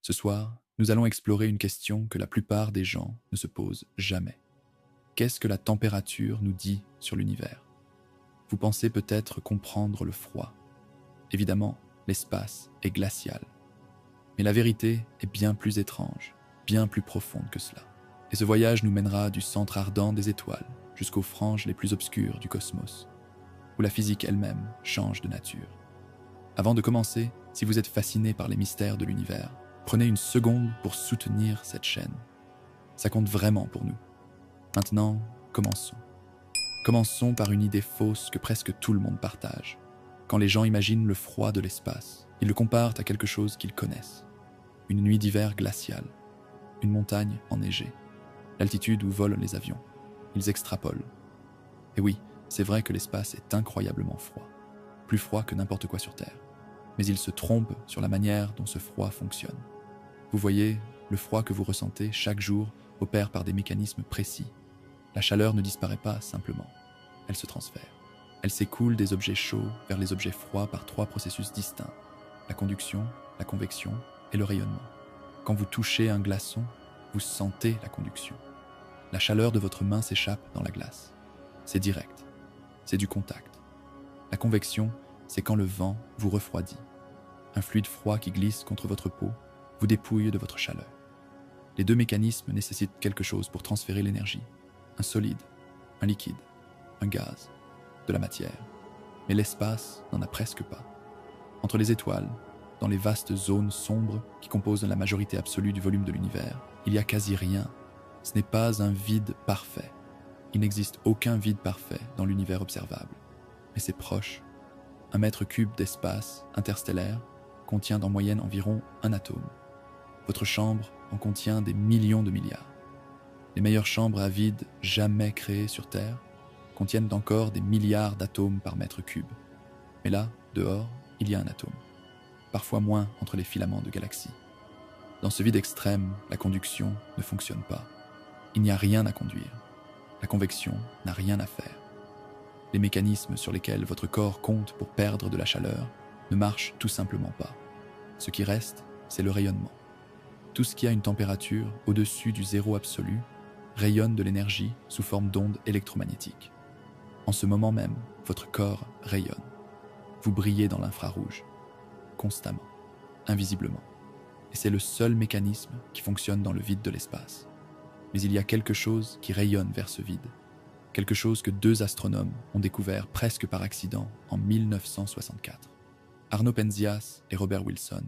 Ce soir, nous allons explorer une question que la plupart des gens ne se posent jamais. Qu'est-ce que la température nous dit sur l'univers? Vous pensez peut-être comprendre le froid. Évidemment, l'espace est glacial. Mais la vérité est bien plus étrange, bien plus profonde que cela. Et ce voyage nous mènera du centre ardent des étoiles jusqu'aux franges les plus obscures du cosmos, où la physique elle-même change de nature. Avant de commencer, si vous êtes fasciné par les mystères de l'univers, prenez une seconde pour soutenir cette chaîne. Ça compte vraiment pour nous. Maintenant, commençons. Commençons par une idée fausse que presque tout le monde partage. Quand les gens imaginent le froid de l'espace, ils le comparent à quelque chose qu'ils connaissent. Une nuit d'hiver glaciale, une montagne enneigée, l'altitude où volent les avions. Ils extrapolent. Et oui, c'est vrai que l'espace est incroyablement froid, plus froid que n'importe quoi sur Terre. Mais ils se trompent sur la manière dont ce froid fonctionne. Vous voyez, le froid que vous ressentez chaque jour opère par des mécanismes précis. La chaleur ne disparaît pas simplement, elle se transfère. Elle s'écoule des objets chauds vers les objets froids par trois processus distincts: la conduction, la convection et le rayonnement. Quand vous touchez un glaçon, vous sentez la conduction. La chaleur de votre main s'échappe dans la glace. C'est direct, c'est du contact. La convection, c'est quand le vent vous refroidit. Un fluide froid qui glisse contre votre peau vous dépouille de votre chaleur. Les deux mécanismes nécessitent quelque chose pour transférer l'énergie. Un solide, un liquide, un gaz, de la matière. Mais l'espace n'en a presque pas. Entre les étoiles, dans les vastes zones sombres qui composent la majorité absolue du volume de l'univers, il n'y a quasi rien. Ce n'est pas un vide parfait. Il n'existe aucun vide parfait dans l'univers observable. Mais c'est proche. Un mètre cube d'espace interstellaire contient en moyenne environ un atome. Votre chambre en contient des millions de milliards. Les meilleures chambres à vide jamais créées sur Terre contiennent encore des milliards d'atomes par mètre cube. Mais là, dehors, il y a un atome. Parfois moins entre les filaments de galaxies. Dans ce vide extrême, la conduction ne fonctionne pas. Il n'y a rien à conduire. La convection n'a rien à faire. Les mécanismes sur lesquels votre corps compte pour perdre de la chaleur ne marchent tout simplement pas. Ce qui reste, c'est le rayonnement. Tout ce qui a une température au-dessus du zéro absolu rayonne de l'énergie sous forme d'ondes électromagnétiques. En ce moment même, votre corps rayonne. Vous brillez dans l'infrarouge, constamment, invisiblement. Et c'est le seul mécanisme qui fonctionne dans le vide de l'espace. Mais il y a quelque chose qui rayonne vers ce vide. Quelque chose que deux astronomes ont découvert presque par accident en 1964. Arno Penzias et Robert Wilson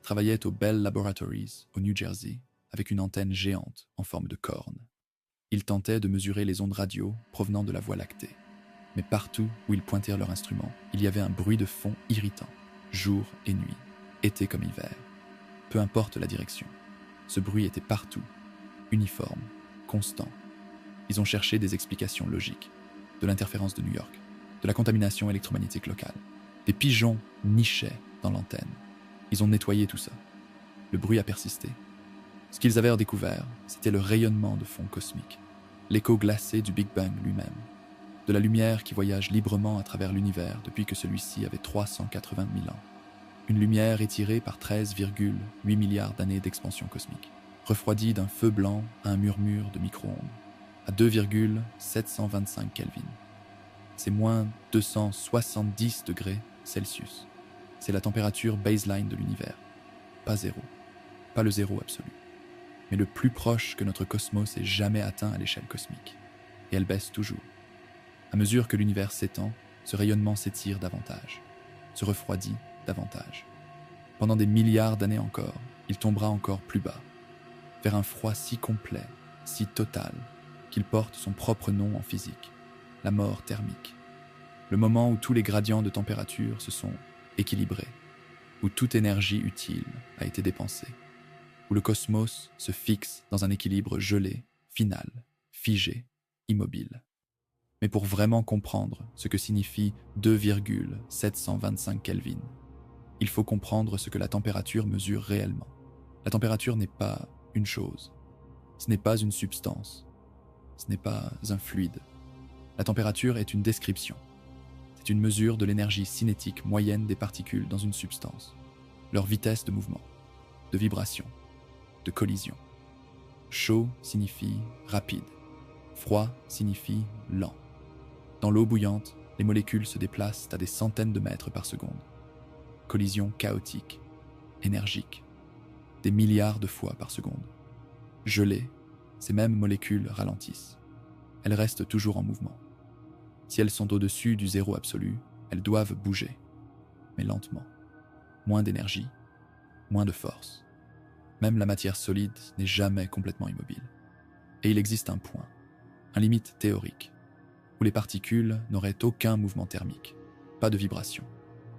travaillaient au Bell Laboratories au New Jersey avec une antenne géante en forme de corne. Ils tentaient de mesurer les ondes radio provenant de la Voie lactée. Mais partout où ils pointèrent leur instrument, il y avait un bruit de fond irritant, jour et nuit, été comme hiver. Peu importe la direction, ce bruit était partout, uniforme, constant. Ils ont cherché des explications logiques, de l'interférence de New York, de la contamination électromagnétique locale. Des pigeons nichaient dans l'antenne. Ils ont nettoyé tout ça. Le bruit a persisté. Ce qu'ils avaient découvert, c'était le rayonnement de fond cosmique, l'écho glacé du Big Bang lui-même, de la lumière qui voyage librement à travers l'univers depuis que celui-ci avait 380 000 ans. Une lumière étirée par 13,8 milliards d'années d'expansion cosmique, refroidie d'un feu blanc à un murmure de micro-ondes, à 2,725 Kelvin. C'est moins 270 degrés Celsius. C'est la température baseline de l'univers. Pas zéro. Pas le zéro absolu. Mais le plus proche que notre cosmos ait jamais atteint à l'échelle cosmique. Et elle baisse toujours. À mesure que l'univers s'étend, ce rayonnement s'étire davantage, se refroidit davantage. Pendant des milliards d'années encore, il tombera encore plus bas, vers un froid si complet, si total, qu'il porte son propre nom en physique, la mort thermique. Le moment où tous les gradients de température se sont équilibrés, où toute énergie utile a été dépensée, où le cosmos se fixe dans un équilibre gelé, final, figé, immobile. Mais pour vraiment comprendre ce que signifie 2,725 Kelvin, il faut comprendre ce que la température mesure réellement. La température n'est pas une chose, ce n'est pas une substance, ce n'est pas un fluide. La température est une description. C'est une mesure de l'énergie cinétique moyenne des particules dans une substance, leur vitesse de mouvement, de vibration, de collision. Chaud signifie rapide, froid signifie lent. Dans l'eau bouillante, les molécules se déplacent à des centaines de mètres par seconde. Collision chaotique, énergique, des milliards de fois par seconde. Gelées, ces mêmes molécules ralentissent. Elles restent toujours en mouvement. Si elles sont au-dessus du zéro absolu, elles doivent bouger, mais lentement. Moins d'énergie, moins de force. Même la matière solide n'est jamais complètement immobile. Et il existe un point, un limite théorique, où les particules n'auraient aucun mouvement thermique, pas de vibration,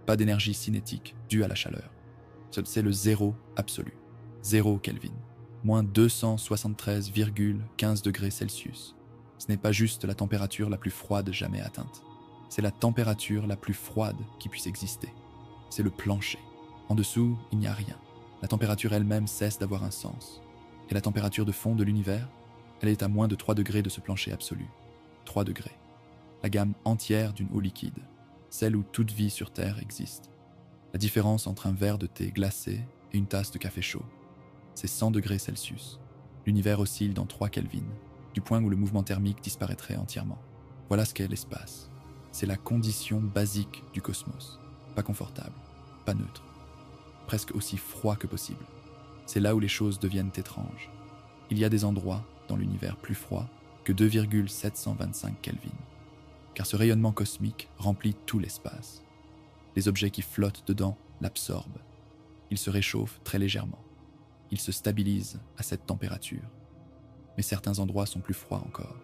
pas d'énergie cinétique due à la chaleur. C'est le zéro absolu, 0 Kelvin, moins 273,15 degrés Celsius. Ce n'est pas juste la température la plus froide jamais atteinte. C'est la température la plus froide qui puisse exister. C'est le plancher. En dessous, il n'y a rien. La température elle-même cesse d'avoir un sens. Et la température de fond de l'univers, elle est à moins de 3 degrés de ce plancher absolu. 3 degrés. La gamme entière d'une eau liquide, celle où toute vie sur Terre existe. La différence entre un verre de thé glacé et une tasse de café chaud, c'est 100 degrés Celsius. L'univers oscille dans 3 Kelvin, du point où le mouvement thermique disparaîtrait entièrement. Voilà ce qu'est l'espace. C'est la condition basique du cosmos. Pas confortable, pas neutre, presque aussi froid que possible. C'est là où les choses deviennent étranges. Il y a des endroits dans l'univers plus froids que 2,725 Kelvin, car ce rayonnement cosmique remplit tout l'espace. Les objets qui flottent dedans l'absorbent. Ils se réchauffent très légèrement. Ils se stabilisent à cette température. Mais certains endroits sont plus froids encore.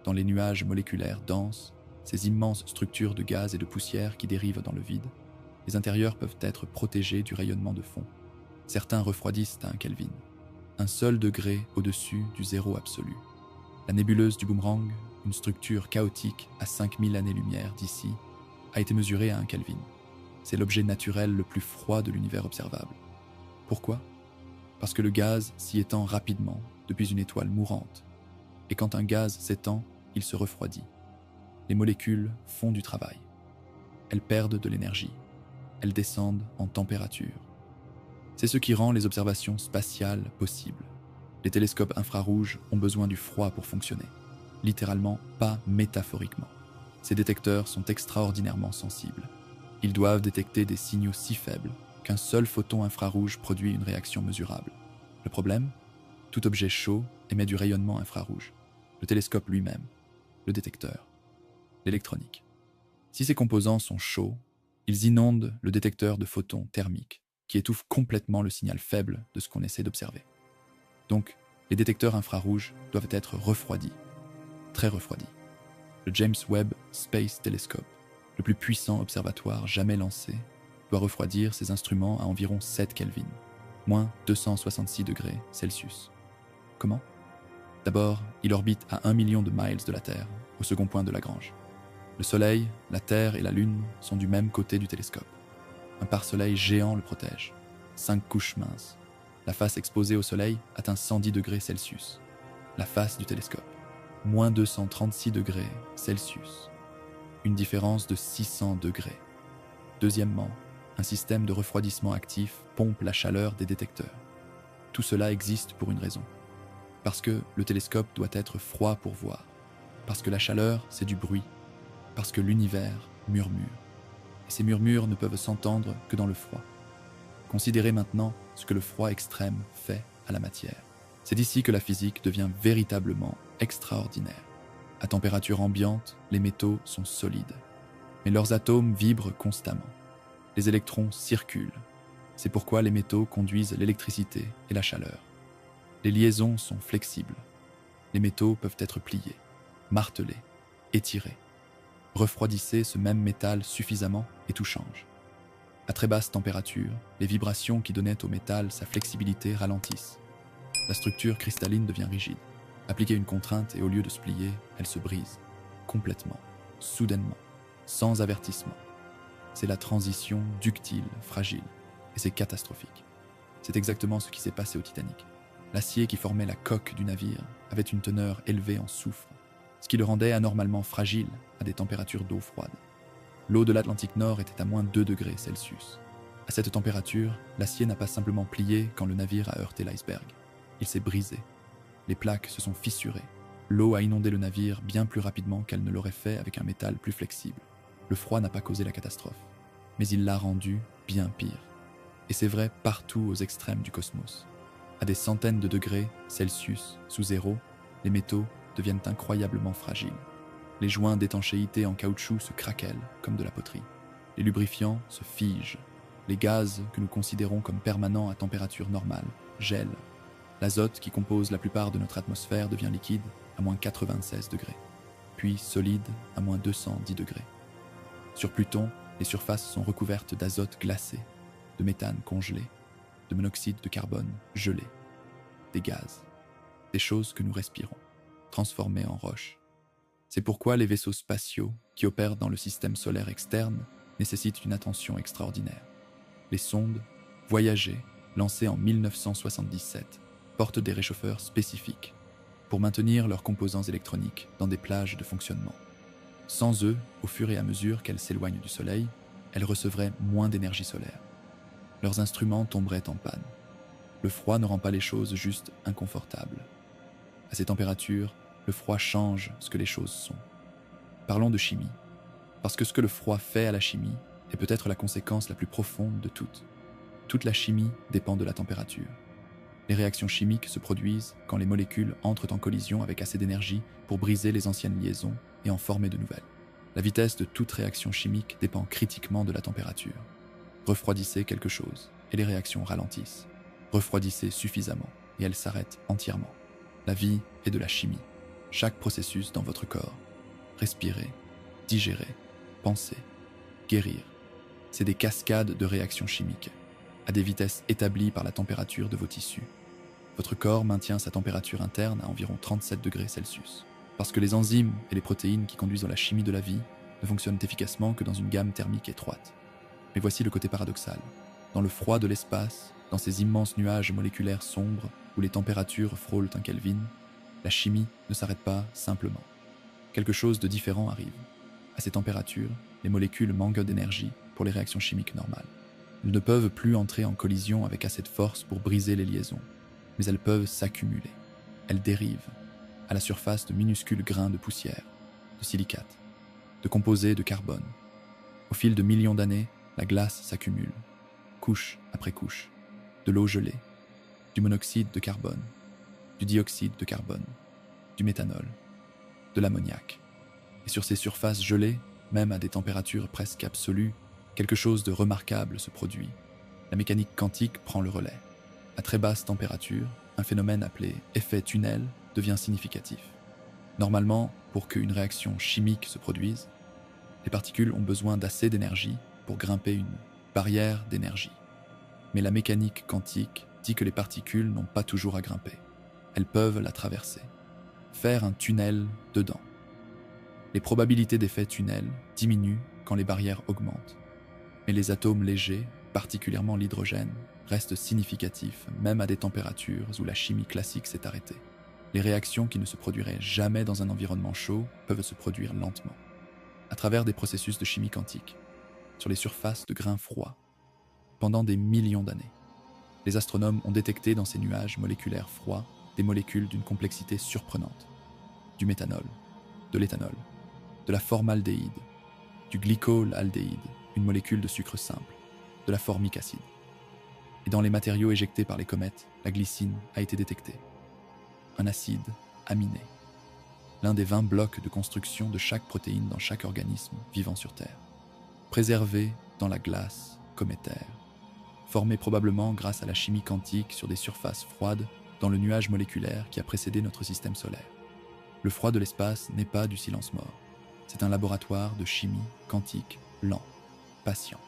Dans les nuages moléculaires denses, ces immenses structures de gaz et de poussière qui dérivent dans le vide, les intérieurs peuvent être protégés du rayonnement de fond. Certains refroidissent à 1 Kelvin, un seul degré au-dessus du zéro absolu. La nébuleuse du Boomerang, une structure chaotique à 5000 années-lumière d'ici, a été mesurée à 1 Kelvin. C'est l'objet naturel le plus froid de l'univers observable. Pourquoi ? Parce que le gaz s'y étend rapidement depuis une étoile mourante. Et quand un gaz s'étend, il se refroidit. Les molécules font du travail. Elles perdent de l'énergie. Elles descendent en température. C'est ce qui rend les observations spatiales possibles. Les télescopes infrarouges ont besoin du froid pour fonctionner. Littéralement, pas métaphoriquement. Ces détecteurs sont extraordinairement sensibles. Ils doivent détecter des signaux si faibles qu'un seul photon infrarouge produit une réaction mesurable. Le problème ? Tout objet chaud émet du rayonnement infrarouge. Le télescope lui-même, le détecteur, l'électronique. Si ces composants sont chauds, ils inondent le détecteur de photons thermiques, qui étouffe complètement le signal faible de ce qu'on essaie d'observer. Donc, les détecteurs infrarouges doivent être refroidis, très refroidis. Le James Webb Space Telescope, le plus puissant observatoire jamais lancé, doit refroidir ses instruments à environ 7 Kelvin, moins 266 degrés Celsius. Comment ? D'abord, il orbite à 1 million de miles de la Terre, au second point de Lagrange. Le Soleil, la Terre et la Lune sont du même côté du télescope. Un pare-soleil géant le protège. 5 couches minces. La face exposée au Soleil atteint 110 degrés Celsius. La face du télescope, moins 236 degrés Celsius. Une différence de 600 degrés. Deuxièmement, un système de refroidissement actif pompe la chaleur des détecteurs. Tout cela existe pour une raison. Parce que le télescope doit être froid pour voir. Parce que la chaleur, c'est du bruit. Parce que l'univers murmure. Et ces murmures ne peuvent s'entendre que dans le froid. Considérez maintenant ce que le froid extrême fait à la matière. C'est ici que la physique devient véritablement extraordinaire. À température ambiante, les métaux sont solides. Mais leurs atomes vibrent constamment. Les électrons circulent. C'est pourquoi les métaux conduisent l'électricité et la chaleur. Les liaisons sont flexibles. Les métaux peuvent être pliés, martelés, étirés. Refroidissez ce même métal suffisamment et tout change. À très basse température, les vibrations qui donnaient au métal sa flexibilité ralentissent. La structure cristalline devient rigide. Appliquez une contrainte et au lieu de se plier, elle se brise. Complètement, soudainement, sans avertissement. C'est la transition ductile, fragile, et c'est catastrophique. C'est exactement ce qui s'est passé au Titanic. L'acier qui formait la coque du navire avait une teneur élevée en soufre, ce qui le rendait anormalement fragile à des températures d'eau froide. L'eau de l'Atlantique Nord était à moins 2 degrés Celsius. À cette température, l'acier n'a pas simplement plié quand le navire a heurté l'iceberg. il s'est brisé. Les plaques se sont fissurées. L'eau a inondé le navire bien plus rapidement qu'elle ne l'aurait fait avec un métal plus flexible. Le froid n'a pas causé la catastrophe, mais il l'a rendu bien pire. Et c'est vrai partout aux extrêmes du cosmos. À des centaines de degrés Celsius sous zéro, les métaux deviennent incroyablement fragiles. Les joints d'étanchéité en caoutchouc se craquellent comme de la poterie. Les lubrifiants se figent. Les gaz que nous considérons comme permanents à température normale gèlent. L'azote qui compose la plupart de notre atmosphère devient liquide à moins 96 degrés, puis solide à moins 210 degrés. Sur Pluton, les surfaces sont recouvertes d'azote glacé, de méthane congelé, de monoxyde de carbone gelé, des gaz, des choses que nous respirons, transformées en roches. C'est pourquoi les vaisseaux spatiaux qui opèrent dans le système solaire externe nécessitent une attention extraordinaire. Les sondes, voyagées, lancées en 1977, portent des réchauffeurs spécifiques pour maintenir leurs composants électroniques dans des plages de fonctionnement. Sans eux, au fur et à mesure qu'elles s'éloignent du Soleil, elles recevraient moins d'énergie solaire. Leurs instruments tomberaient en panne. Le froid ne rend pas les choses juste inconfortables. À ces températures, le froid change ce que les choses sont. Parlons de chimie, parce que ce que le froid fait à la chimie est peut-être la conséquence la plus profonde de toutes. Toute la chimie dépend de la température. Les réactions chimiques se produisent quand les molécules entrent en collision avec assez d'énergie pour briser les anciennes liaisons et en former de nouvelles. La vitesse de toute réaction chimique dépend critiquement de la température. Refroidissez quelque chose et les réactions ralentissent. Refroidissez suffisamment et elles s'arrêtent entièrement. La vie est de la chimie. Chaque processus dans votre corps. Respirer, digérer, penser, guérir. C'est des cascades de réactions chimiques, à des vitesses établies par la température de vos tissus. Votre corps maintient sa température interne à environ 37 degrés Celsius, parce que les enzymes et les protéines qui conduisent dans la chimie de la vie ne fonctionnent efficacement que dans une gamme thermique étroite. Mais voici le côté paradoxal. Dans le froid de l'espace, dans ces immenses nuages moléculaires sombres où les températures frôlent un Kelvin, la chimie ne s'arrête pas simplement. Quelque chose de différent arrive. À ces températures, les molécules manquent d'énergie pour les réactions chimiques normales. Elles ne peuvent plus entrer en collision avec assez de force pour briser les liaisons, mais elles peuvent s'accumuler. Elles dérivent à la surface de minuscules grains de poussière, de silicate, de composés de carbone. Au fil de millions d'années, la glace s'accumule, couche après couche, de l'eau gelée, du monoxyde de carbone, du dioxyde de carbone, du méthanol, de l'ammoniac. Et sur ces surfaces gelées, même à des températures presque absolues, quelque chose de remarquable se produit. La mécanique quantique prend le relais. À très basse température, un phénomène appelé effet tunnel devient significatif. Normalement, pour qu'une réaction chimique se produise, les particules ont besoin d'assez d'énergie pour grimper une barrière d'énergie. Mais la mécanique quantique dit que les particules n'ont pas toujours à grimper. Elles peuvent la traverser, faire un tunnel dedans. Les probabilités d'effet tunnel diminuent quand les barrières augmentent. Mais les atomes légers, particulièrement l'hydrogène, restent significatifs même à des températures où la chimie classique s'est arrêtée. Les réactions qui ne se produiraient jamais dans un environnement chaud peuvent se produire lentement, à travers des processus de chimie quantique, sur les surfaces de grains froids, pendant des millions d'années. Les astronomes ont détecté dans ces nuages moléculaires froids des molécules d'une complexité surprenante. Du méthanol, de l'éthanol, de la formaldéhyde, du glycolaldéhyde, une molécule de sucre simple, de la formique acide. Et dans les matériaux éjectés par les comètes, la glycine a été détectée. Un acide aminé, l'un des 20 blocs de construction de chaque protéine dans chaque organisme vivant sur Terre, préservé dans la glace cométaire, formé probablement grâce à la chimie quantique sur des surfaces froides dans le nuage moléculaire qui a précédé notre système solaire. Le froid de l'espace n'est pas du silence mort, c'est un laboratoire de chimie quantique lent, patient,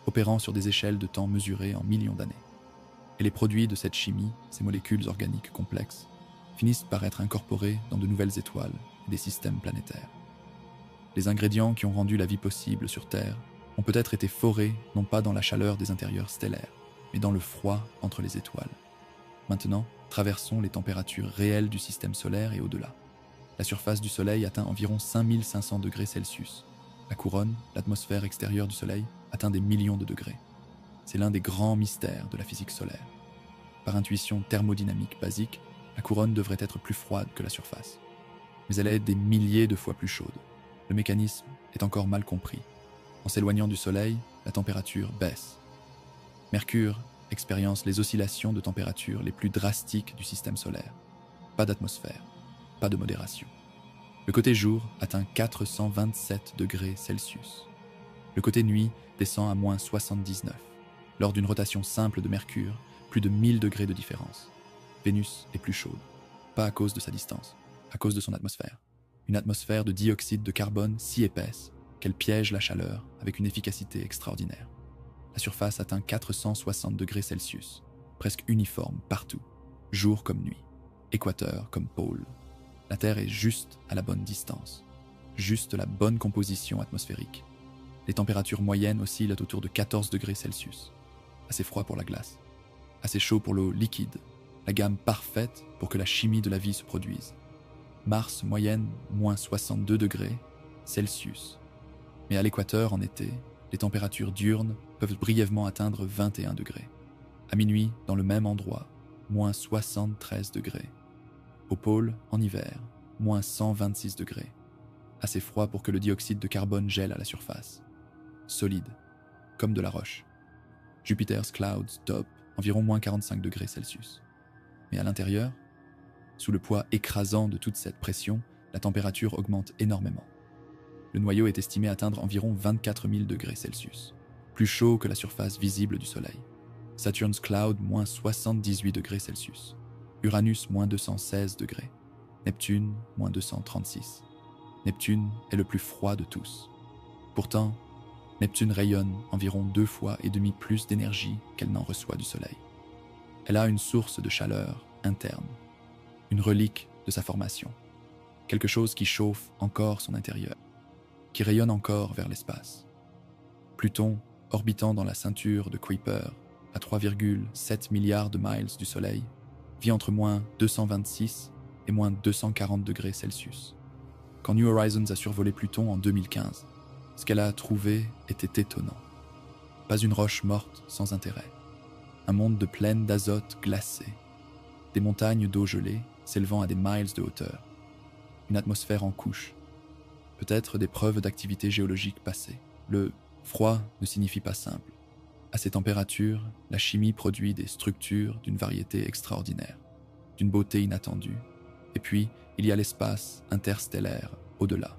opérant sur des échelles de temps mesurées en millions d'années. Et les produits de cette chimie, ces molécules organiques complexes, finissent par être incorporés dans de nouvelles étoiles et des systèmes planétaires. Les ingrédients qui ont rendu la vie possible sur Terre ont peut-être été forés non pas dans la chaleur des intérieurs stellaires, mais dans le froid entre les étoiles. Maintenant, traversons les températures réelles du système solaire et au-delà. La surface du Soleil atteint environ 5500 degrés Celsius. La couronne, l'atmosphère extérieure du Soleil, atteint des millions de degrés. C'est l'un des grands mystères de la physique solaire. Par intuition thermodynamique basique, la couronne devrait être plus froide que la surface. Mais elle est des milliers de fois plus chaude. Le mécanisme est encore mal compris. En s'éloignant du Soleil, la température baisse. Mercure expérience les oscillations de température les plus drastiques du système solaire. Pas d'atmosphère, pas de modération. Le côté jour atteint 427 degrés Celsius. Le côté nuit descend à moins 79. Lors d'une rotation simple de Mercure, plus de 1000 degrés de différence. Vénus est plus chaude, pas à cause de sa distance, à cause de son atmosphère. Une atmosphère de dioxyde de carbone si épaisse qu'elle piège la chaleur avec une efficacité extraordinaire. La surface atteint 460 degrés Celsius, presque uniforme partout, jour comme nuit, équateur comme pôle. La Terre est juste à la bonne distance, juste la bonne composition atmosphérique. Les températures moyennes oscillent autour de 14 degrés Celsius, assez froid pour la glace, assez chaud pour l'eau liquide, la gamme parfaite pour que la chimie de la vie se produise. Mars moyenne moins 62 degrés Celsius. Mais à l'équateur en été, les températures diurnes peuvent brièvement atteindre 21 degrés. À minuit, dans le même endroit, moins 73 degrés. Au pôle, en hiver, moins 126 degrés. Assez froid pour que le dioxyde de carbone gèle à la surface. Solide, comme de la roche. Jupiter's Clouds top, environ moins 45 degrés Celsius. Mais à l'intérieur, sous le poids écrasant de toute cette pression, la température augmente énormément. Le noyau est estimé atteindre environ 24 000 degrés Celsius, plus chaud que la surface visible du Soleil. Saturn's Cloud, moins 78 degrés Celsius. Uranus, moins 216 degrés. Neptune, moins 236. Neptune est le plus froid de tous. Pourtant, Neptune rayonne environ 2,5 fois plus d'énergie qu'elle n'en reçoit du Soleil. Elle a une source de chaleur interne, une relique de sa formation, quelque chose qui chauffe encore son intérieur, qui rayonne encore vers l'espace. Pluton, orbitant dans la ceinture de Kuiper, à 3,7 milliards de miles du Soleil, vit entre moins 226 et moins 240 degrés Celsius. Quand New Horizons a survolé Pluton en 2015, ce qu'elle a trouvé était étonnant. Pas une roche morte sans intérêt. Un monde de plaines d'azote glacées. Des montagnes d'eau gelée s'élevant à des miles de hauteur. Une atmosphère en couche. Peut-être des preuves d'activité géologique passée. Le froid ne signifie pas simple. À ces températures, la chimie produit des structures d'une variété extraordinaire, d'une beauté inattendue. Et puis, il y a l'espace interstellaire au-delà.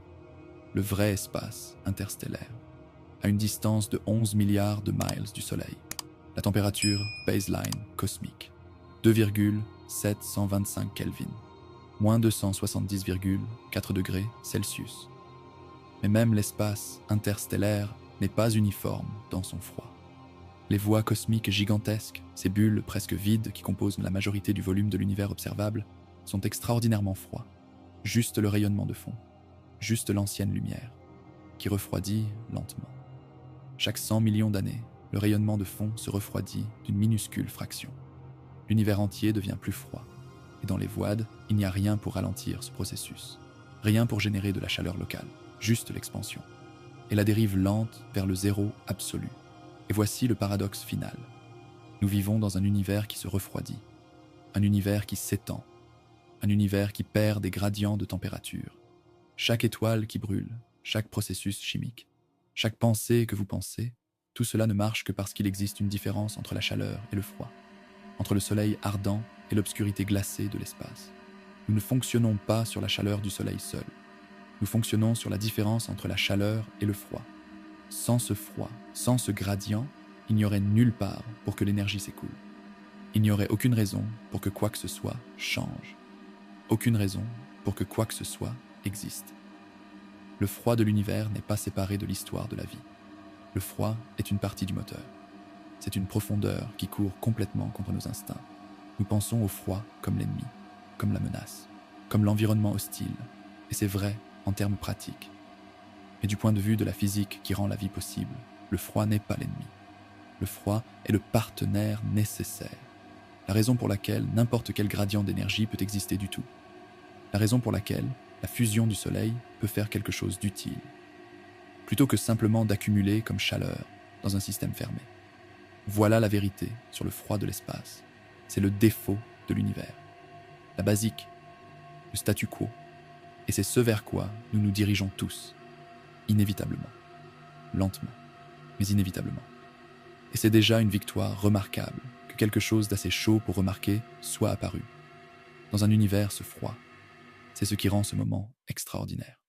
Le vrai espace interstellaire, à une distance de 11 milliards de miles du Soleil. La température baseline cosmique, 2,725 Kelvin, moins 270,4 degrés Celsius. Mais même l'espace interstellaire n'est pas uniforme dans son froid. Les voies cosmiques gigantesques, ces bulles presque vides qui composent la majorité du volume de l'univers observable, sont extraordinairement froids. Juste le rayonnement de fond, juste l'ancienne lumière, qui refroidit lentement. Chaque 100 millions d'années, le rayonnement de fond se refroidit d'une minuscule fraction. L'univers entier devient plus froid, et dans les voides, il n'y a rien pour ralentir ce processus. Rien pour générer de la chaleur locale, juste l'expansion. Et la dérive lente vers le zéro absolu. Et voici le paradoxe final. Nous vivons dans un univers qui se refroidit, un univers qui s'étend, un univers qui perd des gradients de température. Chaque étoile qui brûle, chaque processus chimique, chaque pensée que vous pensez, tout cela ne marche que parce qu'il existe une différence entre la chaleur et le froid, entre le soleil ardent et l'obscurité glacée de l'espace. Nous ne fonctionnons pas sur la chaleur du soleil seul. Nous fonctionnons sur la différence entre la chaleur et le froid. Sans ce froid, sans ce gradient, il n'y aurait nulle part pour que l'énergie s'écoule. Il n'y aurait aucune raison pour que quoi que ce soit change. Aucune raison pour que quoi que ce soit existe. Le froid de l'univers n'est pas séparé de l'histoire de la vie. Le froid est une partie du moteur. C'est une profondeur qui court complètement contre nos instincts. Nous pensons au froid comme l'ennemi, comme la menace, comme l'environnement hostile. Et c'est vrai en termes pratiques. Mais du point de vue de la physique qui rend la vie possible, le froid n'est pas l'ennemi. Le froid est le partenaire nécessaire. La raison pour laquelle n'importe quel gradient d'énergie peut exister du tout. La raison pour laquelle la fusion du soleil peut faire quelque chose d'utile, plutôt que simplement d'accumuler comme chaleur dans un système fermé. Voilà la vérité sur le froid de l'espace. c'est le défaut de l'univers, la basique, le statu quo, et c'est ce vers quoi nous nous dirigeons tous, inévitablement, lentement, mais inévitablement. Et c'est déjà une victoire remarquable que quelque chose d'assez chaud pour remarquer soit apparu. Dans un univers ce froid, c'est ce qui rend ce moment extraordinaire.